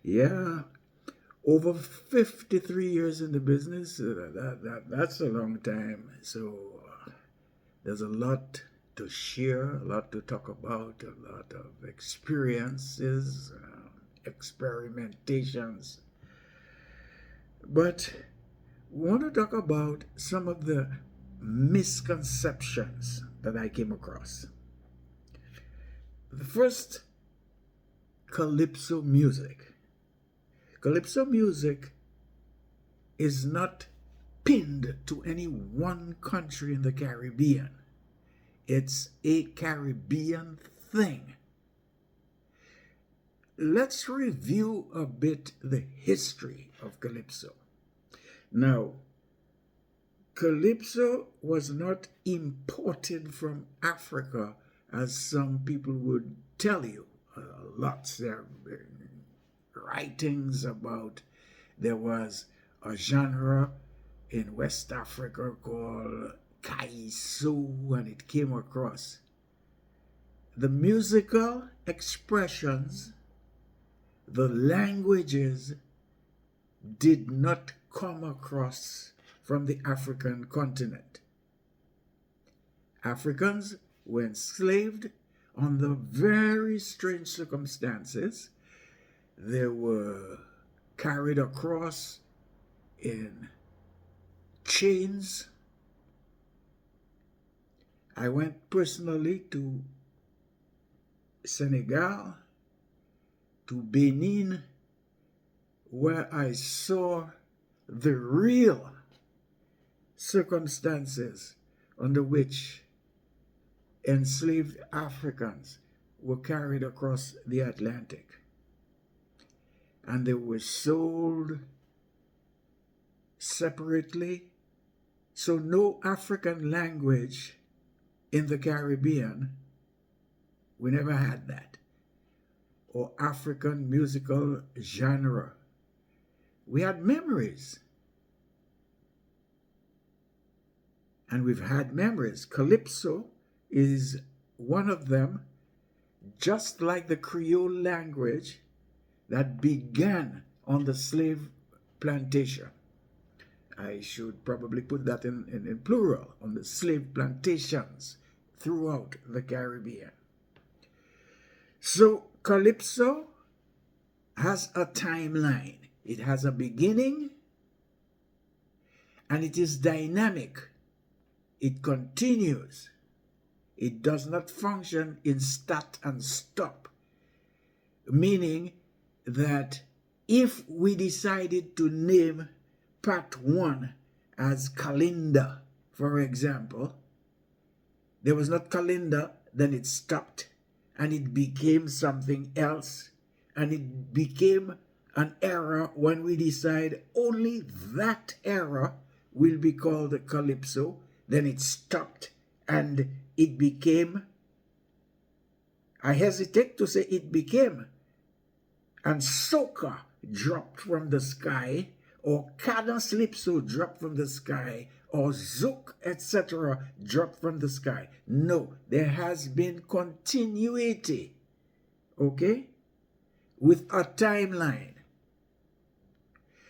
Yeah, over 53 years in the business, that's a long time. So there's a lot to share, a lot to talk about, a lot of experiences, experimentations. But we want to talk about some of the misconceptions that I came across. The first, calypso music. Calypso music is not pinned to any one country in the Caribbean. It's a Caribbean thing. Let's review a bit the history of Calypso. Now, Calypso was not imported from Africa as some people would tell you. Lots there writings about there was a genre in West Africa called Kaiso, and it came across. The musical expressions, the languages did not come across from the African continent. Africans were enslaved under very strange circumstances. They were carried across in chains. I went personally to Senegal, to Benin, where I saw the real circumstances under which enslaved Africans were carried across the Atlantic. And they were sold separately. So no African language in the Caribbean, we never had that. Or African musical genre. We had memories. And we've had memories. Calypso is one of them, just like the Creole language that began on the slave plantation. I should probably put that in plural, on the slave plantations throughout the Caribbean. So Calypso has a timeline. It has a beginning, and it is dynamic. It continues. It does not function in start and stop, meaning that if we decided to name part 1 as Kalinda, for example, there was not Kalinda, then it stopped and it became something else, and it became an era when we decide only that era will be called Calypso. Then it stopped and it became, I hesitate to say it became, and soca dropped from the sky, or calypso dropped from the sky, or zouk, etc. dropped from the sky. No, there has been continuity, okay, with a timeline.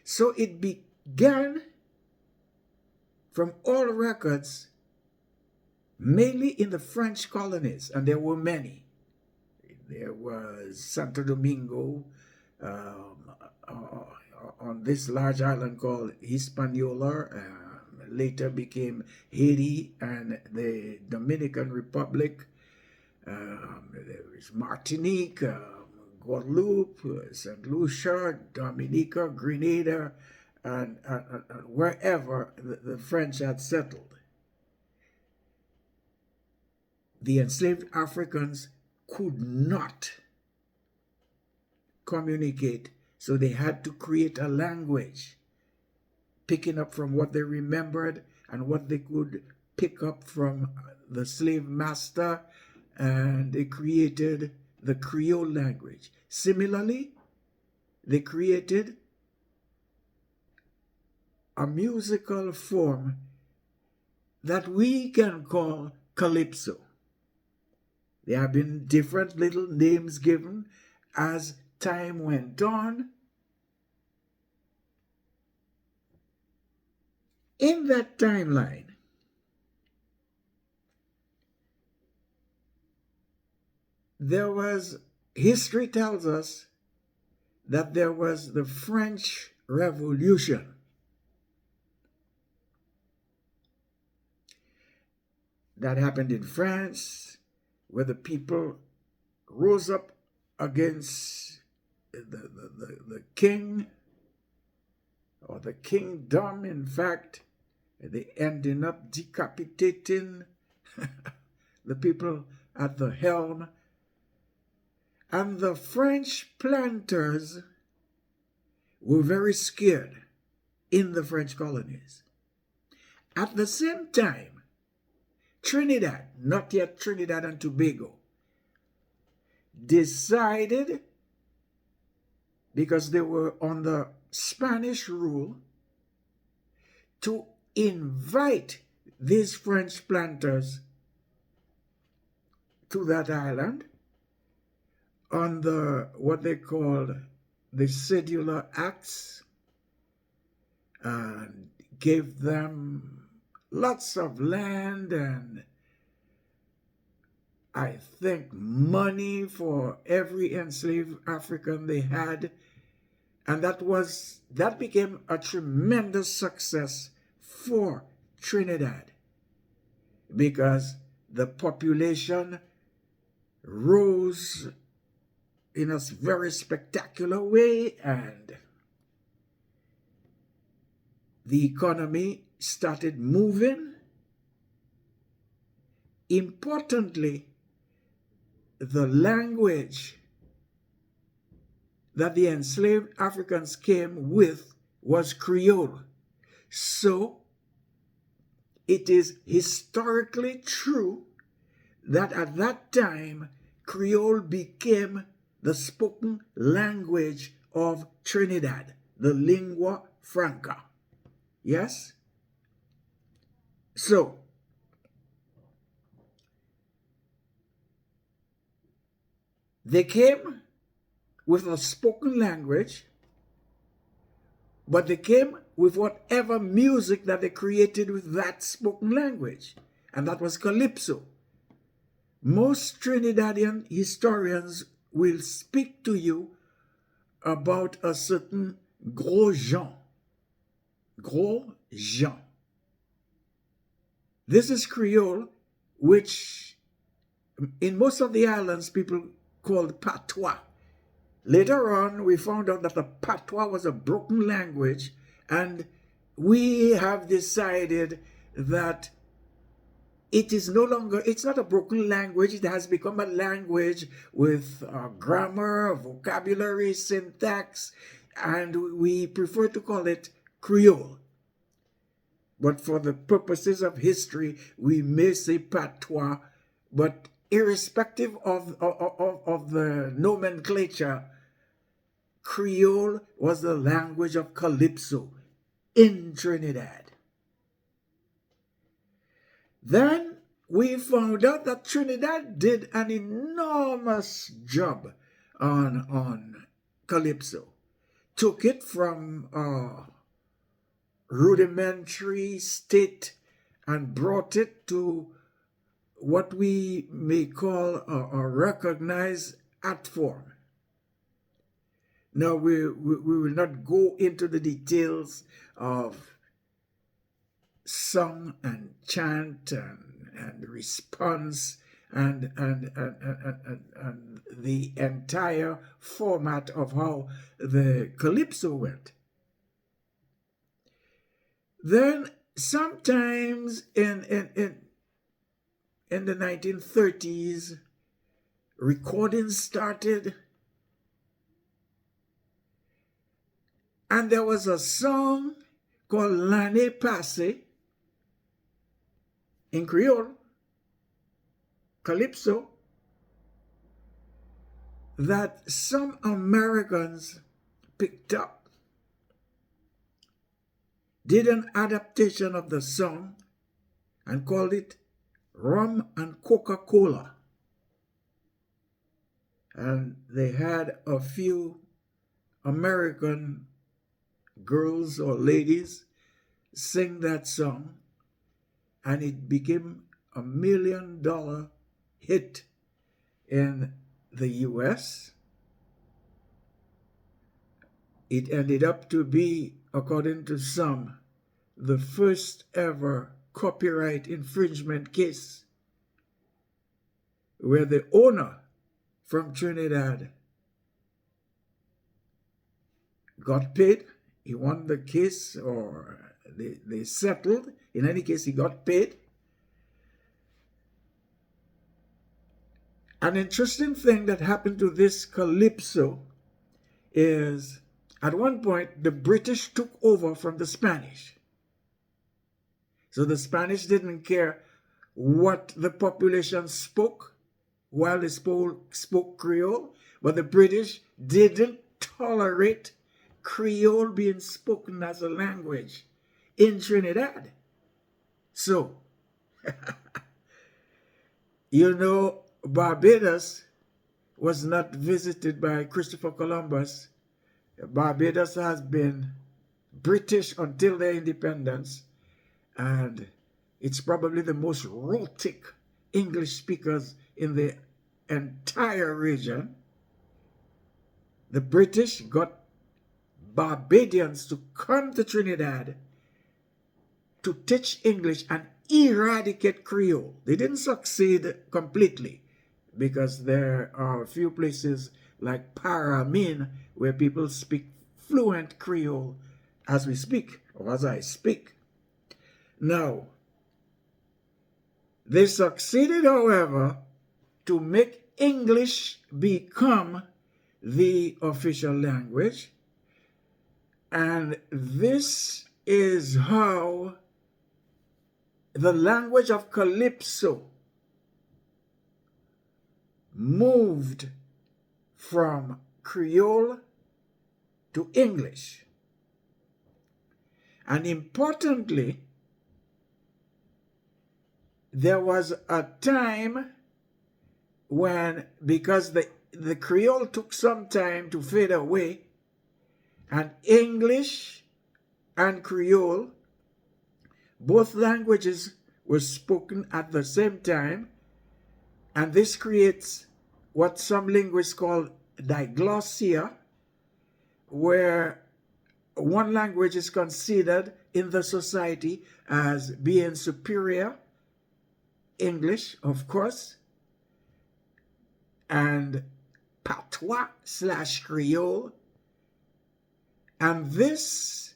So it began from all records, mainly in the French colonies, and there were many. There was Santo Domingo, on this large island called Hispaniola, later became Haiti and the Dominican Republic. There is Martinique, Guadeloupe, St. Lucia, Dominica, Grenada, and wherever the French had settled. The enslaved Africans could not communicate, so they had to create a language, picking up from what they remembered and what they could pick up from the slave master, and they created the Creole language. Similarly, they created a musical form that we can call Calypso. There have been different little names given as time went on, In that timeline, history tells us that there was the French Revolution. That happened in France, where the people rose up against the king, or the kingdom, in fact. They ended up decapitating the people at the helm. And the French planters were very scared in the French colonies. At the same time, Trinidad, not yet Trinidad and Tobago, decided, because they were under Spanish rule, to invite these French planters to that island on what they called the Cedular Acts, and gave them lots of land and I think money for every enslaved African they had. And that became a tremendous success for Trinidad, because the population rose in a very spectacular way, and the economy started moving. Importantly, the language that the enslaved Africans came with was Creole. So it is historically true that at that time, Creole became the spoken language of Trinidad, the lingua franca. Yes? So, they came with a spoken language, but they came with whatever music that they created with that spoken language, and that was calypso. Most Trinidadian historians will speak to you about a certain Gros Jean. Gros Jean. This is Creole, which in most of the islands people called patois. Later on, we found out that the patois was a broken language, and we have decided that it's not a broken language. It has become a language with grammar, vocabulary, syntax, and we prefer to call it Creole. But for the purposes of history, we may say patois, but irrespective of the nomenclature, Creole was the language of calypso in Trinidad. Then we found out that Trinidad did an enormous job on calypso. Took it from a rudimentary state and brought it to what we may call a recognized art form. Now, we will not go into the details of song and chant and response and the entire format of how the calypso went. Then, sometimes in the 1930s, recordings started. And there was a song called L'Année Passée in Creole, calypso, that some Americans picked up, did an adaptation of the song and called it Rum and Coca-Cola. And they had a few American girls or ladies sing that song, and it became $1 million hit in the US. It ended up to be, according to some, the first ever copyright infringement case where the owner from Trinidad got paid. He won the case, or they settled. In any case, he got paid. An interesting thing that happened to this calypso is, at one point, the British took over from the Spanish. So the Spanish didn't care what the population spoke while they spoke Creole, but the British didn't tolerate Creole being spoken as a language in Trinidad. So, Barbados was not visited by Christopher Columbus. Barbados has been British until their independence, and it's probably the most rhotic English speakers in the entire region. The British got Barbadians to come to Trinidad to teach English and eradicate Creole. They didn't succeed completely, because there are a few places like Paramin where people speak fluent Creole as we speak, or as I speak. Now, they succeeded, however, to make English become the official language, and this is how the language of Calypso moved from Creole to English. And importantly, there was a time when, because the Creole took some time to fade away, and English and Creole, both languages were spoken at the same time, and this creates what some linguists call diglossia, where one language is considered in the society as being superior, English, of course, and patois / Creole. And this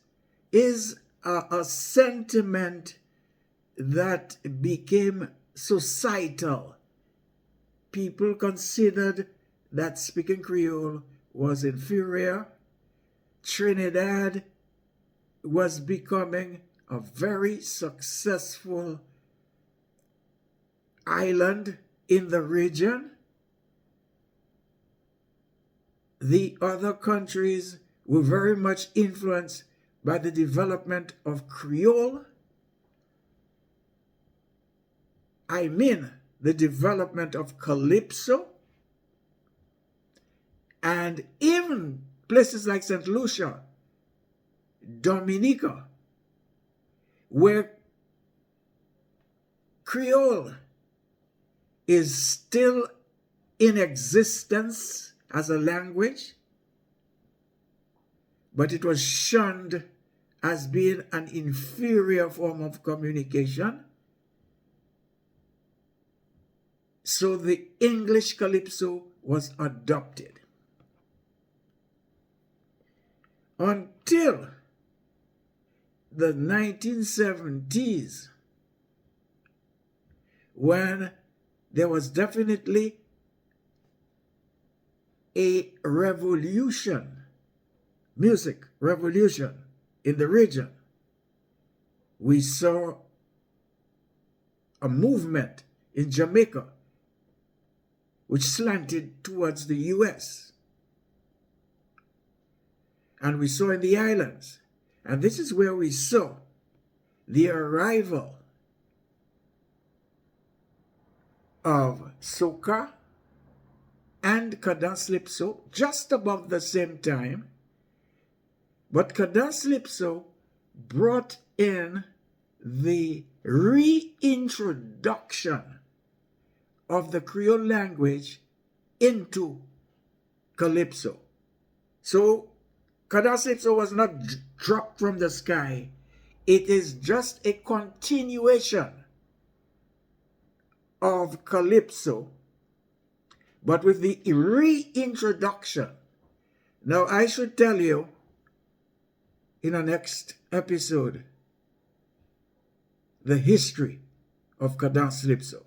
is a sentiment that became societal. People considered that speaking Creole was inferior. Trinidad was becoming a very successful island in the region. The other countries were very much influenced by the development of Creole. I mean, the development of Calypso, and even places like St. Lucia, Dominica, where Creole is still in existence as a language, but it was shunned as being an inferior form of communication. So the English Calypso was adopted. Until the 1970s, when there was definitely a revolution, music revolution in the region. We saw a movement in Jamaica which slanted towards the US. And we saw in the islands. And this is where we saw the arrival of soca and cadence-lypso just about the same time. But cadence-lypso brought in the reintroduction of the Creole language into Calypso. So Calypso was not dropped from the sky. It is just a continuation of Calypso, but with the reintroduction. Now, I should tell you in the next episode the history of Calypso.